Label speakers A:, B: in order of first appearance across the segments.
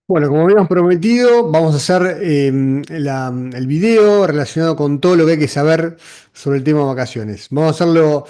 A: Bueno, como habíamos prometido, vamos a hacer el video relacionado con todo lo que hay que saber sobre el tema de vacaciones. Vamos a hacerlo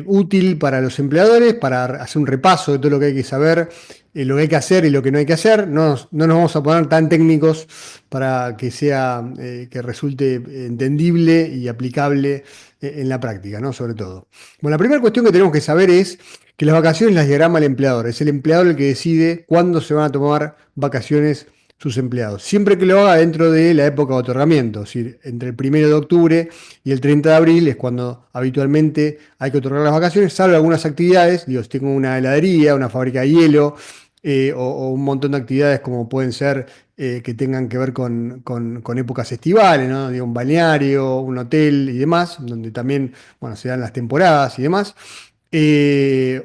A: útil para los empleadores, para hacer un repaso de todo lo que hay que saber, lo que hay que hacer y lo que no hay que hacer. No nos vamos a poner tan técnicos para que sea, que resulte entendible y aplicable en la práctica, ¿no? Sobre todo. Bueno, la primera cuestión que tenemos que saber es que las vacaciones las diagrama el empleador. Es el empleador el que decide cuándo se van a tomar vacaciones sus empleados. Siempre que lo haga dentro de la época de otorgamiento, es decir, entre el 1 de octubre y el 30 de abril es cuando habitualmente hay que otorgar las vacaciones, salvo algunas actividades. Digo, si tengo una heladería, una fábrica de hielo, o un montón de actividades como pueden ser que tengan que ver con épocas estivales, ¿no? Digo, un balneario, un hotel y demás, donde también, bueno, se dan las temporadas y demás.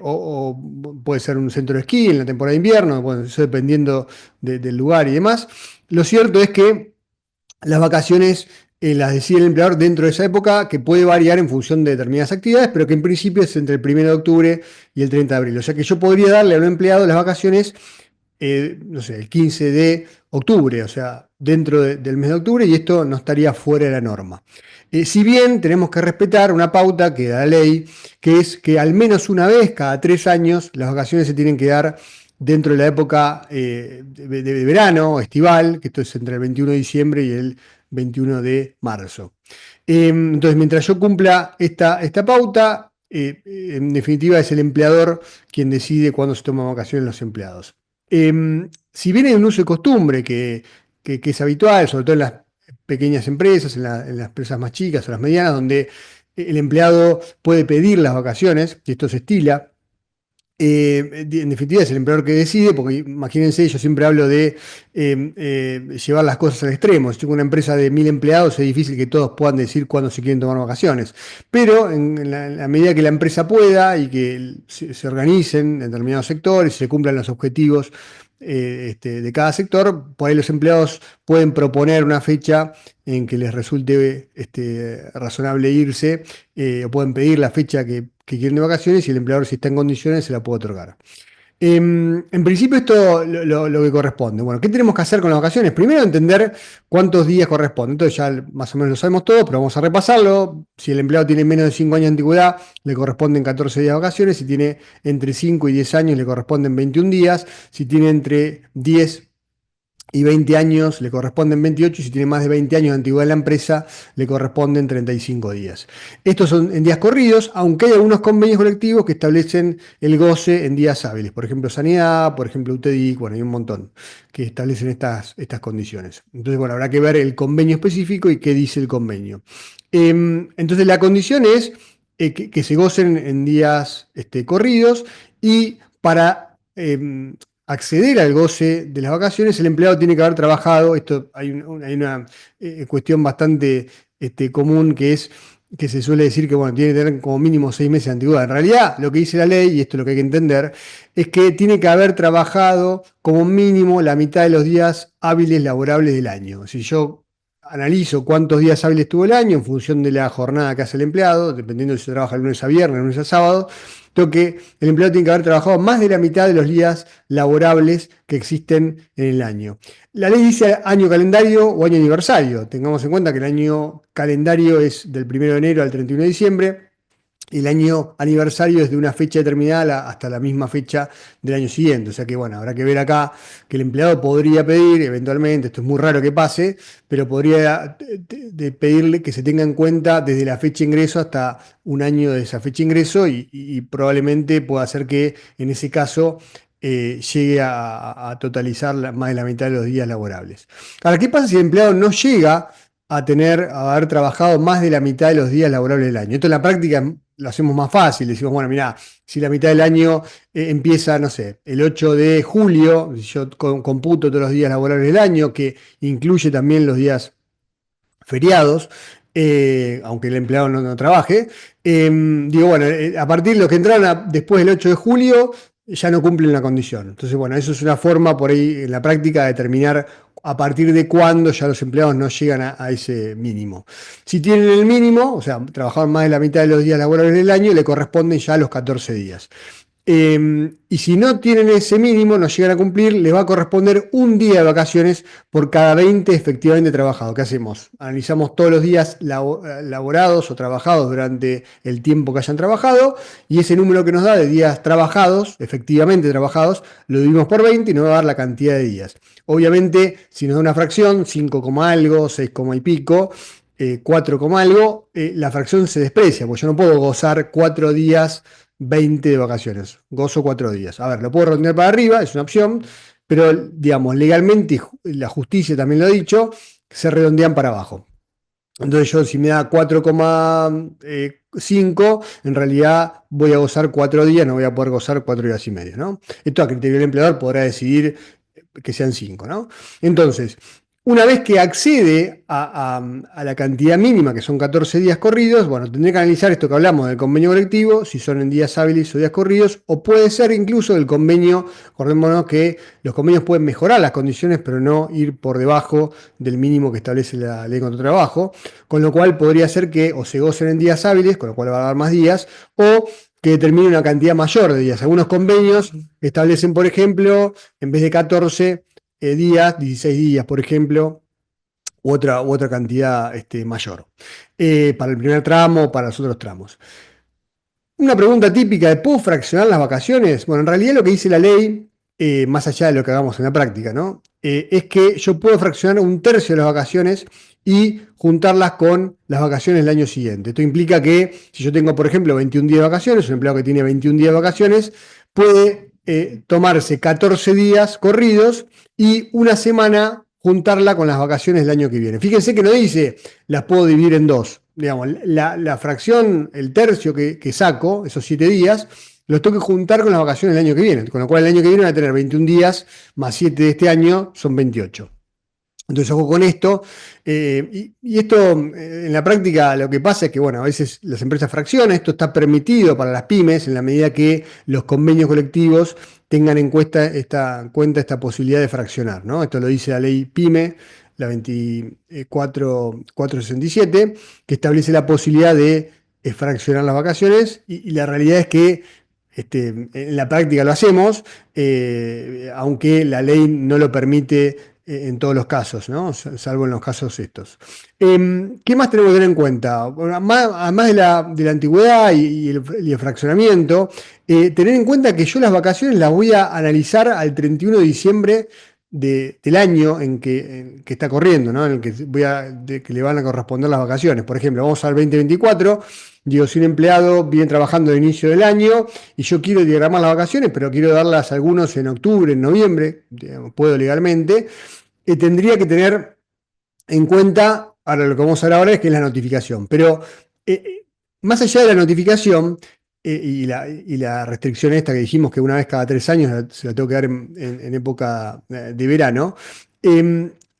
A: O puede ser un centro de esquí en la temporada de invierno, bueno, eso dependiendo del lugar y demás. Lo cierto es que las vacaciones las decide el empleador dentro de esa época, que puede variar en función de determinadas actividades, pero que en principio es entre el 1 de octubre y el 30 de abril. O sea que yo podría darle a un empleado las vacaciones no sé, el 15 de octubre, o sea, dentro del mes de octubre, y esto no estaría fuera de la norma. Si bien tenemos que respetar una pauta que da la ley, que es que al menos una vez cada 3 años las vacaciones se tienen que dar dentro de la época de verano, estival, que esto es entre el 21 de diciembre y el 21 de marzo. Entonces, mientras yo cumpla esta pauta, en definitiva es el empleador quien decide cuándo se toman vacaciones los empleados. Si bien hay un uso de costumbre que es habitual, sobre todo en las pequeñas empresas, en las empresas más chicas o las medianas, donde el empleado puede pedir las vacaciones, y esto se estila, en definitiva es el empleador que decide, porque imagínense, yo siempre hablo de llevar las cosas al extremo. Si tengo una empresa de 1.000 empleados, es difícil que todos puedan decir cuándo se quieren tomar vacaciones. Pero en la medida que la empresa pueda y que se organicen en determinados sectores y se cumplan los objetivos de cada sector, por ahí los empleados pueden proponer una fecha en que les resulte razonable irse, o pueden pedir la fecha que quieren de vacaciones y el empleador, si está en condiciones, se la puede otorgar. En principio esto lo que corresponde. Bueno, ¿qué tenemos que hacer con las vacaciones? Primero entender cuántos días corresponden. Entonces ya más o menos lo sabemos todo, pero vamos a repasarlo. Si el empleado tiene menos de 5 años de antigüedad, le corresponden 14 días de vacaciones. Si tiene entre 5 y 10 años, le corresponden 21 días. Si tiene entre 10 y 20 años, le corresponden 28, y si tiene más de 20 años de antigüedad en la empresa, le corresponden 35 días. Estos son en días corridos, aunque hay algunos convenios colectivos que establecen el goce en días hábiles. Por ejemplo, Sanidad, por ejemplo, UTEDIC, bueno, hay un montón que establecen estas condiciones. Entonces, bueno, habrá que ver el convenio específico y qué dice el convenio. Entonces, la condición es que se gocen en días corridos, y para acceder al goce de las vacaciones, el empleado tiene que haber trabajado. Esto hay una cuestión bastante común, que es que se suele decir que bueno, tiene que tener como mínimo 6 meses de antigüedad. En realidad, lo que dice la ley, y esto es lo que hay que entender, es que tiene que haber trabajado como mínimo la mitad de los días hábiles laborables del año. Si yo analizo cuántos días hábiles tuvo el año en función de la jornada que hace el empleado, dependiendo si se trabaja de lunes a viernes, de lunes a sábado, tengo que el empleado tiene que haber trabajado más de la mitad de los días laborables que existen en el año. La ley dice año calendario o año aniversario. Tengamos en cuenta que el año calendario es del 1 de enero al 31 de diciembre. El año aniversario es de una fecha determinada hasta la misma fecha del año siguiente. O sea que, bueno, habrá que ver acá que el empleado podría pedir, eventualmente, esto es muy raro que pase, pero podría pedirle que se tenga en cuenta desde la fecha de ingreso hasta un año de esa fecha de ingreso, y probablemente pueda hacer que en ese caso llegue a totalizar más de la mitad de los días laborables. Ahora, ¿qué pasa si el empleado no llega a haber trabajado más de la mitad de los días laborables del año? Esto en la práctica lo hacemos más fácil. Decimos, bueno, mira, si la mitad del año empieza, no sé, el 8 de julio, si yo computo todos los días laborables del año, que incluye también los días feriados, aunque el empleado no trabaje, digo, bueno, a partir de los que entraron después del 8 de julio, ya no cumplen la condición. Entonces, bueno, eso es una forma por ahí en la práctica de determinar a partir de cuándo ya los empleados no llegan a ese mínimo. Si tienen el mínimo, o sea, trabajaron más de la mitad de los días laborables del año, le corresponden ya los 14 días. Y si no tienen ese mínimo, no llegan a cumplir, les va a corresponder un día de vacaciones por cada 20 efectivamente trabajados. ¿Qué hacemos? Analizamos todos los días laborados o trabajados durante el tiempo que hayan trabajado y ese número que nos da de días trabajados, efectivamente trabajados, lo dividimos por 20 y nos va a dar la cantidad de días. Obviamente, si nos da una fracción, 5, algo, 6, y pico, 4, algo, la fracción se desprecia, porque yo no puedo gozar 4 días 20 de vacaciones. Gozo 4 días. A ver, lo puedo redondear para arriba, es una opción, pero digamos, legalmente, y la justicia también lo ha dicho, se redondean para abajo. Entonces yo si me da 4,5, en realidad voy a gozar 4 días, no voy a poder gozar 4 días y medio, ¿no? Esto a criterio del empleador podrá decidir que sean 5, ¿no? Entonces, una vez que accede a la cantidad mínima, que son 14 días corridos, bueno, tendré que analizar esto que hablamos del convenio colectivo, si son en días hábiles o días corridos, o puede ser incluso el convenio, acordémonos que los convenios pueden mejorar las condiciones, pero no ir por debajo del mínimo que establece la ley contra el trabajo, con lo cual podría ser que o se gocen en días hábiles, con lo cual va a dar más días, o que determine una cantidad mayor de días. Algunos convenios establecen, por ejemplo, en vez de 14 días, 16 días, por ejemplo, u otra cantidad mayor, para el primer tramo o para los otros tramos. Una pregunta típica de ¿puedo fraccionar las vacaciones? Bueno, en realidad lo que dice la ley, más allá de lo que hagamos en la práctica, ¿no? Es que yo puedo fraccionar un tercio de las vacaciones y juntarlas con las vacaciones del año siguiente. Esto implica que si yo tengo, por ejemplo, 21 días de vacaciones, un empleado que tiene 21 días de vacaciones, puede tomarse 14 días corridos y una semana juntarla con las vacaciones del año que viene. Fíjense que no dice las puedo dividir en dos. Digamos, la fracción, el tercio que saco, esos 7 días, los tengo que juntar con las vacaciones del año que viene. Con lo cual el año que viene van a tener 21 días más 7 de este año, son 28. Entonces, ojo con esto. Y esto, en la práctica, lo que pasa es que, bueno, a veces las empresas fraccionan. Esto está permitido para las pymes en la medida que los convenios colectivos tengan en cuenta esta posibilidad de fraccionar, ¿no? Esto lo dice la ley PYME, la 24467, que establece la posibilidad de fraccionar las vacaciones. Y la realidad es que en la práctica lo hacemos, aunque la ley no lo permite en todos los casos, ¿no? Salvo en los casos estos. ¿Qué más tenemos que tener en cuenta? Bueno, además de la antigüedad y el fraccionamiento, tener en cuenta que yo las vacaciones las voy a analizar al 31 de diciembre del año en que está corriendo, ¿no? En el que le van a corresponder las vacaciones. Por ejemplo, vamos al 2024. Digo, si un empleado viene trabajando al inicio del año y yo quiero diagramar las vacaciones, pero quiero darlas a algunos en octubre, en noviembre, digamos, puedo legalmente, tendría que tener en cuenta, ahora lo que vamos a hablar ahora es que es la notificación, pero más allá de la notificación y la restricción esta que dijimos que una vez cada 3 años se la tengo que dar en época de verano,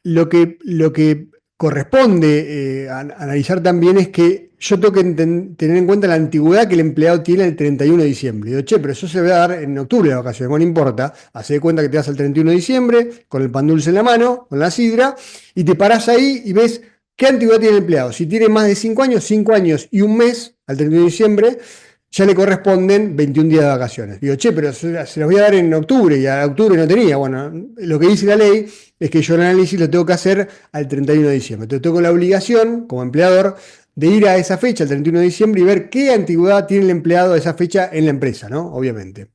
A: lo que corresponde analizar también es que yo tengo que tener en cuenta la antigüedad que el empleado tiene el 31 de diciembre. Y digo, che, pero eso se va a dar en octubre de vacaciones. Bueno, no importa. Hacé de cuenta que te das el 31 de diciembre con el pan dulce en la mano, con la sidra, y te parás ahí y ves qué antigüedad tiene el empleado. Si tiene más de 5 años y un mes al 31 de diciembre, ya le corresponden 21 días de vacaciones. Digo, che, pero se los voy a dar en octubre y a octubre no tenía. Bueno, lo que dice la ley es que yo el análisis lo tengo que hacer al 31 de diciembre. Entonces tengo la obligación, como empleador, de ir a esa fecha, el 31 de diciembre, y ver qué antigüedad tiene el empleado a esa fecha en la empresa, ¿no? Obviamente.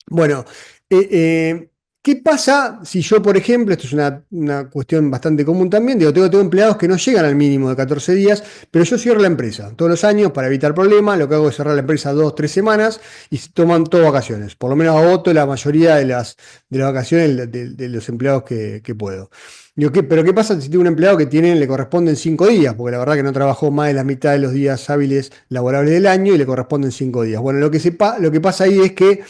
A: Bueno, eh, eh, ¿qué pasa si yo, por ejemplo, esto es una cuestión bastante común también, digo, tengo empleados que no llegan al mínimo de 14 días, pero yo cierro la empresa todos los años para evitar problemas, lo que hago es cerrar la empresa 2, 3 semanas y se toman todas vacaciones, por lo menos agoto la mayoría de las vacaciones de los empleados que puedo. Digo, pero ¿qué pasa si tengo un empleado que le corresponden 5 días? Porque la verdad que no trabajó más de la mitad de los días hábiles laborables del año y le corresponden 5 días. Bueno, lo que pasa ahí es que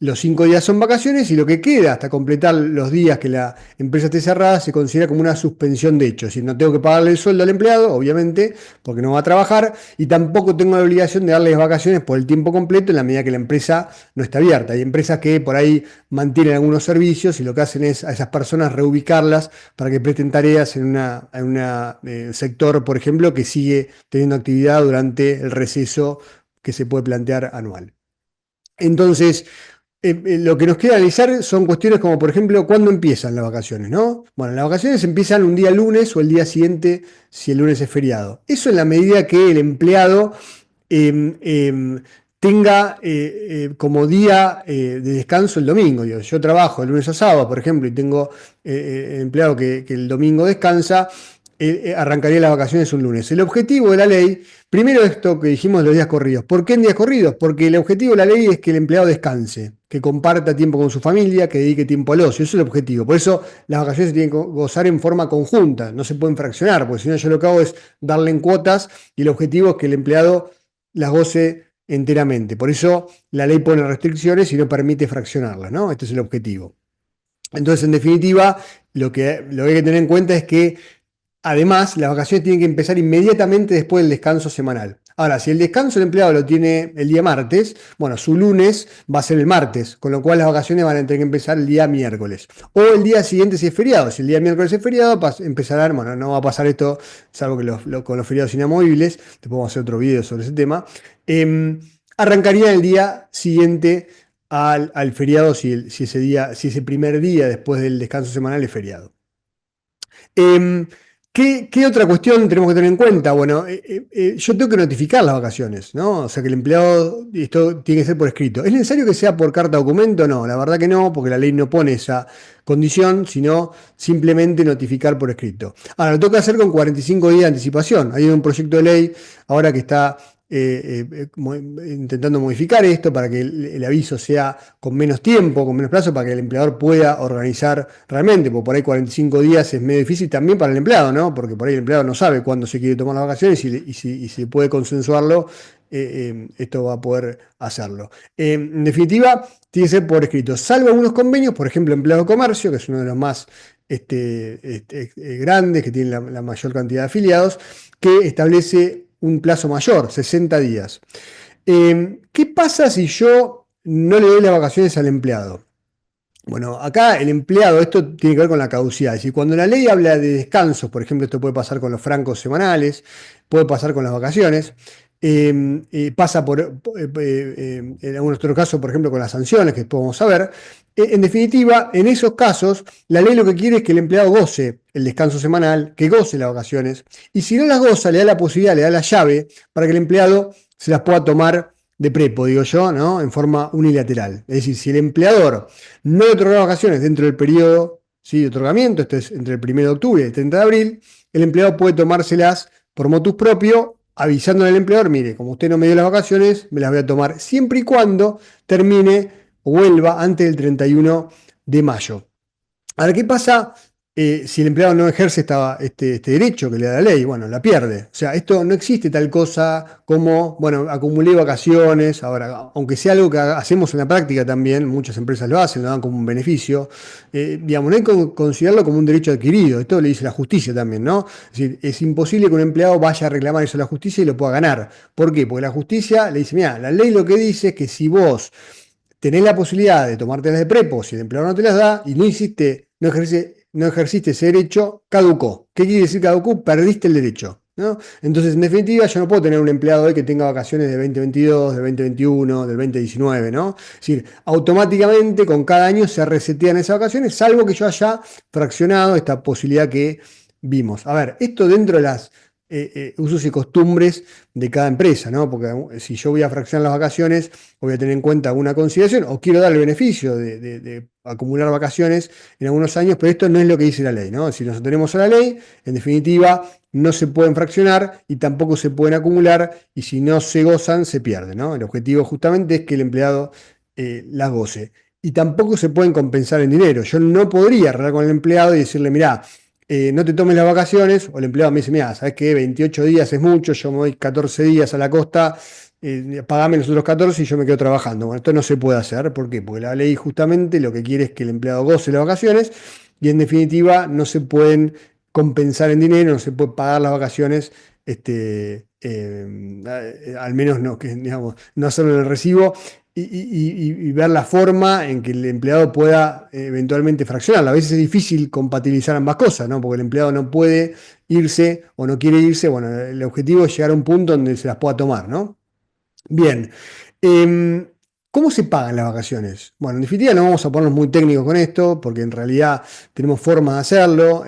A: los 5 días son vacaciones y lo que queda hasta completar los días que la empresa esté cerrada se considera como una suspensión de hecho. Es decir, no tengo que pagarle el sueldo al empleado, obviamente, porque no va a trabajar, y tampoco tengo la obligación de darles vacaciones por el tiempo completo en la medida que la empresa no está abierta. Hay empresas que por ahí mantienen algunos servicios y lo que hacen es a esas personas reubicarlas para que presten tareas en un sector, por ejemplo, que sigue teniendo actividad durante el receso que se puede plantear anual. Entonces, lo que nos queda analizar son cuestiones como, por ejemplo, ¿cuándo empiezan las vacaciones, no? Bueno, las vacaciones empiezan un día lunes o el día siguiente si el lunes es feriado. Eso en la medida que el empleado eh, tenga como día de descanso el domingo. Yo trabajo de lunes a sábado, por ejemplo, y tengo empleado que el domingo descansa, arrancaría las vacaciones un lunes. El objetivo de la ley, primero esto que dijimos de los días corridos. ¿Por qué en días corridos? Porque el objetivo de la ley es que el empleado descanse, que comparta tiempo con su familia, que dedique tiempo al ocio. Eso es el objetivo. Por eso las vacaciones se tienen que gozar en forma conjunta, no se pueden fraccionar, porque si no yo lo que hago es darle en cuotas y el objetivo es que el empleado las goce enteramente. Por eso la ley pone restricciones y no permite fraccionarlas, ¿no? Este es el objetivo. Entonces, en definitiva, lo que hay que tener en cuenta es que además, las vacaciones tienen que empezar inmediatamente después del descanso semanal. Ahora, si el descanso el empleado lo tiene el día martes, bueno, su lunes va a ser el martes, con lo cual las vacaciones van a tener que empezar el día miércoles. O el día siguiente si es feriado. Si el día miércoles es feriado, empezarán, bueno, no va a pasar esto, salvo que con los feriados inamovibles, después vamos a hacer otro video sobre ese tema, arrancaría el día siguiente al feriado si ese primer día después del descanso semanal es feriado. Eh, ¿Qué otra cuestión tenemos que tener en cuenta? Bueno, yo tengo que notificar las vacaciones, ¿no? O sea que el empleado, esto tiene que ser por escrito. ¿Es necesario que sea por carta o documento? No, la verdad que no, porque la ley no pone esa condición, sino simplemente notificar por escrito. Ahora, lo tengo que hacer con 45 días de anticipación. Hay un proyecto de ley ahora que está intentando modificar esto para que el aviso sea con menos tiempo, con menos plazo, para que el empleador pueda organizar realmente, porque por ahí 45 días es medio difícil también para el empleado, ¿no? Porque por ahí el empleado no sabe cuándo se quiere tomar las vacaciones y si puede consensuarlo, esto va a poder hacerlo. En definitiva, tiene que ser por escrito, salvo algunos convenios, por ejemplo, empleado de comercio, que es uno de los más grandes, que tiene la mayor cantidad de afiliados, que establece un plazo mayor, 60 días. ¿Qué pasa si yo no le doy las vacaciones al empleado? Bueno, acá el empleado, esto tiene que ver con la caducidad. Es decir, cuando la ley habla de descansos, por ejemplo, esto puede pasar con los francos semanales, puede pasar con las vacaciones, pasa en algunos otros casos, por ejemplo, con las sanciones, que podemos saber. En definitiva, en esos casos, la ley lo que quiere es que el empleado goce el descanso semanal, que goce las vacaciones, y si no las goza, le da la posibilidad, le da la llave para que el empleado se las pueda tomar de prepo, digo yo, ¿no? En forma unilateral. Es decir, si el empleador no le otorga vacaciones dentro del periodo, ¿sí?, de otorgamiento, esto es entre el 1 de octubre y el 30 de abril, el empleado puede tomárselas por motus propio, avisándole al empleador, mire, como usted no me dio las vacaciones, me las voy a tomar siempre y cuando termine o vuelva antes del 31 de mayo. Ahora, ¿qué pasa si el empleado no ejerce este derecho que le da la ley? Bueno, la pierde. O sea, esto no existe tal cosa como, bueno, acumulé vacaciones. Ahora, aunque sea algo que hacemos en la práctica también, muchas empresas lo hacen, lo dan como un beneficio, digamos, no hay que considerarlo como un derecho adquirido. Esto le dice la justicia también, ¿no? Es decir, es imposible que un empleado vaya a reclamar eso a la justicia y lo pueda ganar. ¿Por qué? Porque la justicia le dice, mira, la ley lo que dice es que si vos tenés la posibilidad de tomártelas de prepo, si el empleador no te las da y no ejerciste ese derecho, caducó. ¿Qué quiere decir caducó? Perdiste el derecho, ¿no? Entonces, en definitiva, yo no puedo tener un empleado hoy que tenga vacaciones de 2022, del 2021, del 2019, ¿no? Es decir, automáticamente con cada año se resetean esas vacaciones, salvo que yo haya fraccionado esta posibilidad que vimos. A ver, esto dentro de las usos y costumbres de cada empresa, ¿no? Porque si yo voy a fraccionar las vacaciones, voy a tener en cuenta una consideración o quiero dar el beneficio de acumular vacaciones en algunos años, pero esto no es lo que dice la ley, ¿no? Si nos tenemos a la ley, en definitiva, no se pueden fraccionar y tampoco se pueden acumular y si no se gozan, se pierden, ¿no? El objetivo justamente es que el empleado las goce. Y tampoco se pueden compensar en dinero. Yo no podría arreglar con el empleado y decirle, mirá, no te tomes las vacaciones, o el empleado me dice, mira, ¿sabes qué? 28 días es mucho, yo me voy 14 días a la costa, pagame los otros 14 y yo me quedo trabajando. Bueno, esto no se puede hacer, ¿por qué? Porque la ley justamente lo que quiere es que el empleado goce las vacaciones y en definitiva no se pueden compensar en dinero, no se puede pagar las vacaciones, al menos no, que, digamos, no hacerlo en el recibo y ver la forma en que el empleado pueda eventualmente fraccionarla. A veces es difícil compatibilizar ambas cosas, ¿no? Porque el empleado no puede irse o no quiere irse. Bueno, el objetivo es llegar a un punto donde se las pueda tomar, ¿no? Bien. ¿Cómo se pagan las vacaciones? Bueno, en definitiva no vamos a ponernos muy técnicos con esto, porque en realidad tenemos formas de hacerlo.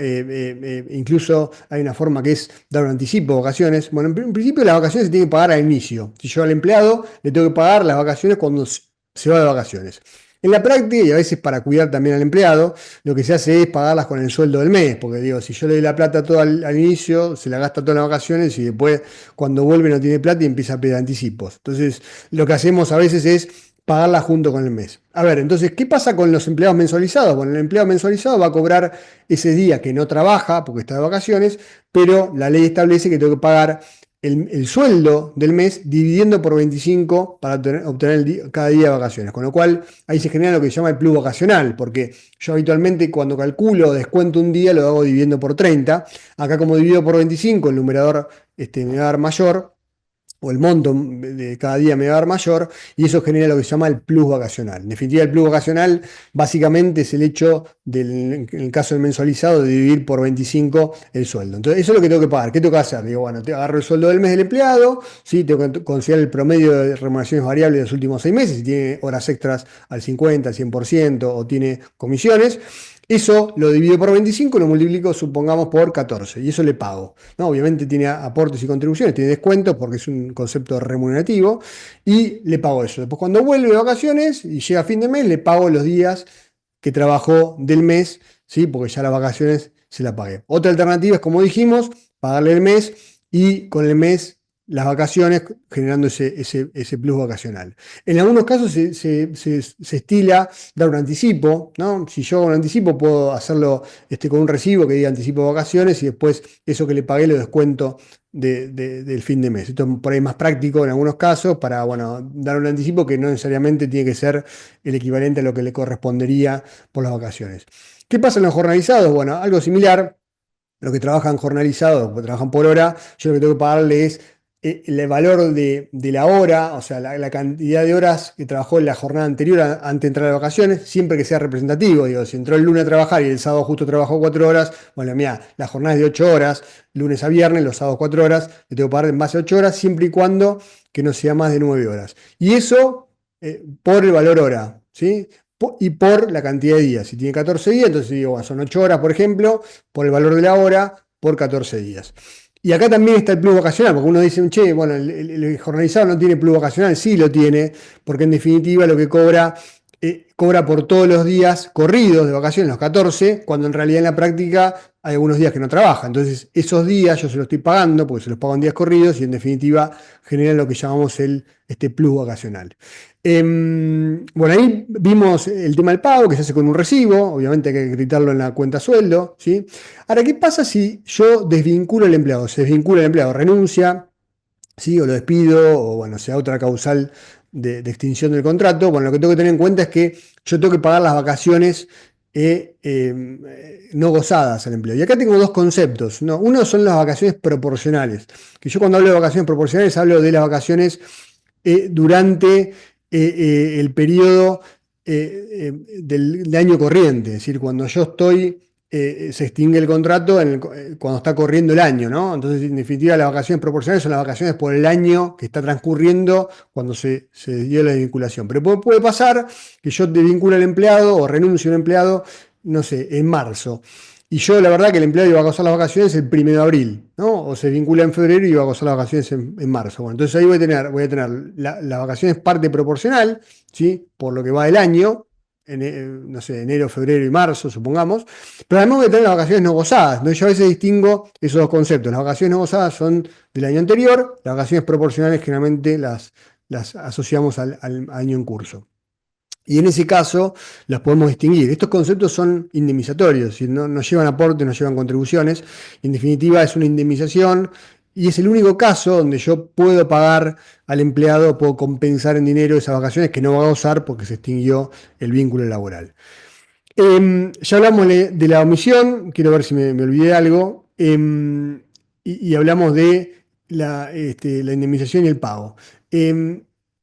A: Incluso hay una forma que es dar un anticipo de vacaciones. Bueno, en principio las vacaciones se tienen que pagar al inicio. Si yo al empleado le tengo que pagar las vacaciones cuando se va de vacaciones. En la práctica, y a veces para cuidar también al empleado, lo que se hace es pagarlas con el sueldo del mes, porque digo, si yo le doy la plata todo al inicio, se la gasta todas las vacaciones y después cuando vuelve no tiene plata y empieza a pedir anticipos. Entonces, lo que hacemos a veces es pagarla junto con el mes. A ver, entonces, ¿qué pasa con los empleados mensualizados? Bueno, el empleado mensualizado va a cobrar ese día que no trabaja porque está de vacaciones, pero la ley establece que tengo que pagar el sueldo del mes dividiendo por 25 para obtener cada día de vacaciones. Con lo cual, ahí se genera lo que se llama el plus vacacional, porque yo habitualmente cuando calculo, descuento un día, lo hago dividiendo por 30. Acá como divido por 25, el numerador me va a dar mayor, o el monto de cada día me va a dar mayor, y eso genera lo que se llama el plus vacacional. En definitiva, el plus vacacional básicamente es el hecho, en el caso del mensualizado, de dividir por 25 el sueldo. Entonces, eso es lo que tengo que pagar. ¿Qué tengo que hacer? Digo, bueno, te agarro el sueldo del mes del empleado, ¿sí? Tengo que considerar el promedio de remuneraciones variables de los últimos 6 meses, si tiene horas extras al 50, al 100% o tiene comisiones. Eso lo divido por 25 y lo multiplico, supongamos, por 14 y eso le pago, ¿no? Obviamente tiene aportes y contribuciones, tiene descuentos porque es un concepto remunerativo y le pago eso. Después cuando vuelve de vacaciones y llega a fin de mes, le pago los días que trabajó del mes, ¿sí? Porque ya las vacaciones se las pagué. Otra alternativa es, como dijimos, pagarle el mes y con el mes las vacaciones, generando ese plus vacacional. En algunos casos se estila dar un anticipo, ¿no? Si yo hago un anticipo, puedo hacerlo con un recibo que diga anticipo de vacaciones y después eso que le pagué lo descuento del fin de mes. Esto es por ahí más práctico en algunos casos para, bueno, dar un anticipo que no necesariamente tiene que ser el equivalente a lo que le correspondería por las vacaciones. ¿Qué pasa en los jornalizados? Bueno, algo similar. Los que trabajan jornalizados, que trabajan por hora, yo lo que tengo que pagarle es el valor de la hora, o sea, la cantidad de horas que trabajó en la jornada anterior antes de entrar a vacaciones, siempre que sea representativo. Digo, si entró el lunes a trabajar y el sábado justo trabajó 4 horas, bueno, mira, la jornada es de 8 horas, lunes a viernes, los sábados 4 horas, le tengo que pagar en base a 8 horas, siempre y cuando que no sea más de 9 horas. Y eso por el valor hora, ¿sí? Y por la cantidad de días. Si tiene 14 días, entonces digo, bueno, son 8 horas, por ejemplo, por el valor de la hora, por 14 días. Y acá también está el plus vacacional, porque uno dice, che, bueno, el jornalizado no tiene plus vacacional, sí lo tiene, porque en definitiva lo que cobra por todos los días corridos de vacaciones, los 14, cuando en realidad en la práctica hay algunos días que no trabaja. Entonces, esos días yo se los estoy pagando, porque se los pago en días corridos, y en definitiva generan lo que llamamos este plus vacacional. Bueno, ahí vimos el tema del pago, que se hace con un recibo, obviamente hay que acreditarlo en la cuenta sueldo, ¿sí? Ahora, ¿qué pasa si yo desvinculo al empleado? Se desvincula el empleado, renuncia, ¿sí? O lo despido, o bueno, sea otra causal de extinción del contrato. Bueno, lo que tengo que tener en cuenta es que yo tengo que pagar las vacaciones no gozadas al empleado. Y acá tengo dos conceptos, ¿no? Uno son las vacaciones proporcionales, que yo cuando hablo de vacaciones proporcionales hablo de las vacaciones durante el periodo del año corriente, es decir, cuando yo estoy, se extingue el contrato cuando está corriendo el año, ¿no? Entonces, en definitiva, las vacaciones proporcionales son las vacaciones por el año que está transcurriendo cuando se dio la desvinculación. Pero puede pasar que yo desvincule al empleado o renuncie a un empleado, no sé, en marzo. Y yo, la verdad, que el empleado iba a gozar las vacaciones el 1 de abril, ¿no? O se vincula en febrero y iba a gozar las vacaciones en marzo. Bueno, entonces ahí voy a tener las vacaciones parte proporcional, ¿sí? Por lo que va del año, no sé, enero, febrero y marzo, supongamos. Pero además voy a tener las vacaciones no gozadas. Entonces yo a veces distingo esos dos conceptos. Las vacaciones no gozadas son del año anterior, las vacaciones proporcionales generalmente las asociamos al año en curso. Y en ese caso las podemos distinguir. Estos conceptos son indemnizatorios, no llevan aporte, no llevan contribuciones. En definitiva, es una indemnización y es el único caso donde yo puedo pagar al empleado, puedo compensar en dinero esas vacaciones que no va a gozar porque se extinguió el vínculo laboral. Ya hablamos de la omisión, quiero ver si me olvidé algo, y hablamos de la indemnización y el pago.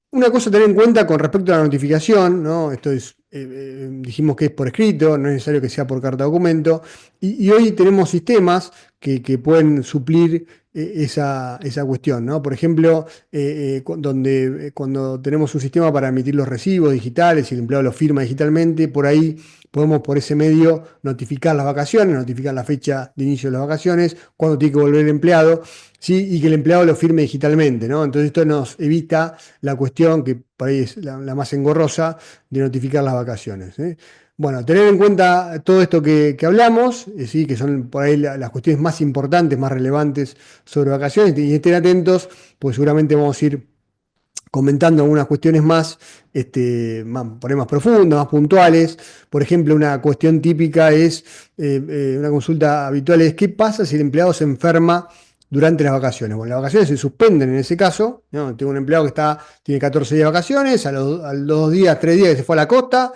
A: Una cosa a tener en cuenta con respecto a la notificación, ¿no? Esto es dijimos que es por escrito, no es necesario que sea por carta documento, y hoy tenemos sistemas que pueden suplir esa cuestión, ¿no? Por ejemplo, cuando tenemos un sistema para emitir los recibos digitales y el empleado los firma digitalmente, por ahí podemos por ese medio notificar las vacaciones, notificar la fecha de inicio de las vacaciones, cuándo tiene que volver el empleado, ¿sí? Y que el empleado lo firme digitalmente, ¿no? Entonces esto nos evita la cuestión que por ahí es la más engorrosa de notificar las vacaciones, ¿eh? Bueno, tener en cuenta todo esto que hablamos, ¿sí? Que son por ahí las cuestiones más importantes, más relevantes sobre vacaciones, y estén atentos, pues seguramente vamos a ir comentando algunas cuestiones más, por ahí más profundas, más puntuales. Por ejemplo, una cuestión típica es, una consulta habitual es, ¿qué pasa si el empleado se enferma durante las vacaciones? Bueno, las vacaciones se suspenden en ese caso, ¿no? Tengo un empleado que tiene 14 días de vacaciones, a los 2 días, 3 días que se fue a la costa,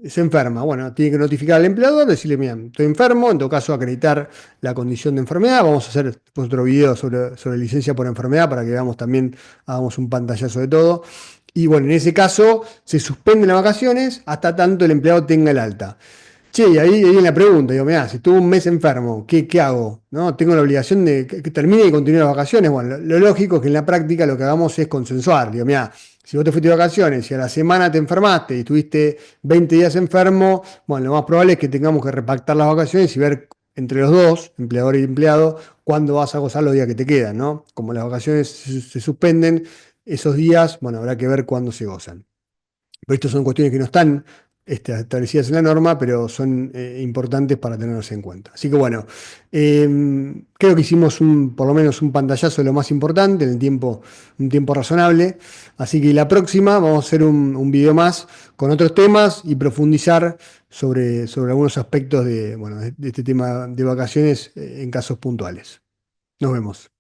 A: se enferma. Bueno, tiene que notificar al empleador, decirle, mira, estoy enfermo, en todo caso acreditar la condición de enfermedad. Vamos a hacer después otro video sobre licencia por enfermedad para que veamos también, hagamos un pantallazo de todo. Y bueno, en ese caso se suspenden las vacaciones hasta tanto el empleado tenga el alta. Che, y ahí viene la pregunta, digo, mirá, si estuve un mes enfermo, ¿qué hago? ¿No? ¿Tengo la obligación de que termine y continúe las vacaciones? Bueno, lo lógico es que en la práctica lo que hagamos es consensuar. Digo, mirá, si vos te fuiste de vacaciones y a la semana te enfermaste y estuviste 20 días enfermo, bueno, lo más probable es que tengamos que repactar las vacaciones y ver entre los dos, empleador y empleado, cuándo vas a gozar los días que te quedan, ¿no? Como las vacaciones se suspenden, esos días, bueno, habrá que ver cuándo se gozan. Pero estas son cuestiones que no están establecidas en la norma, pero son importantes para tenerlos en cuenta. Así que bueno, creo que hicimos por lo menos un pantallazo de lo más importante en un tiempo razonable. Así que la próxima vamos a hacer un video más con otros temas y profundizar sobre algunos aspectos bueno, de este tema de vacaciones en casos puntuales. Nos vemos.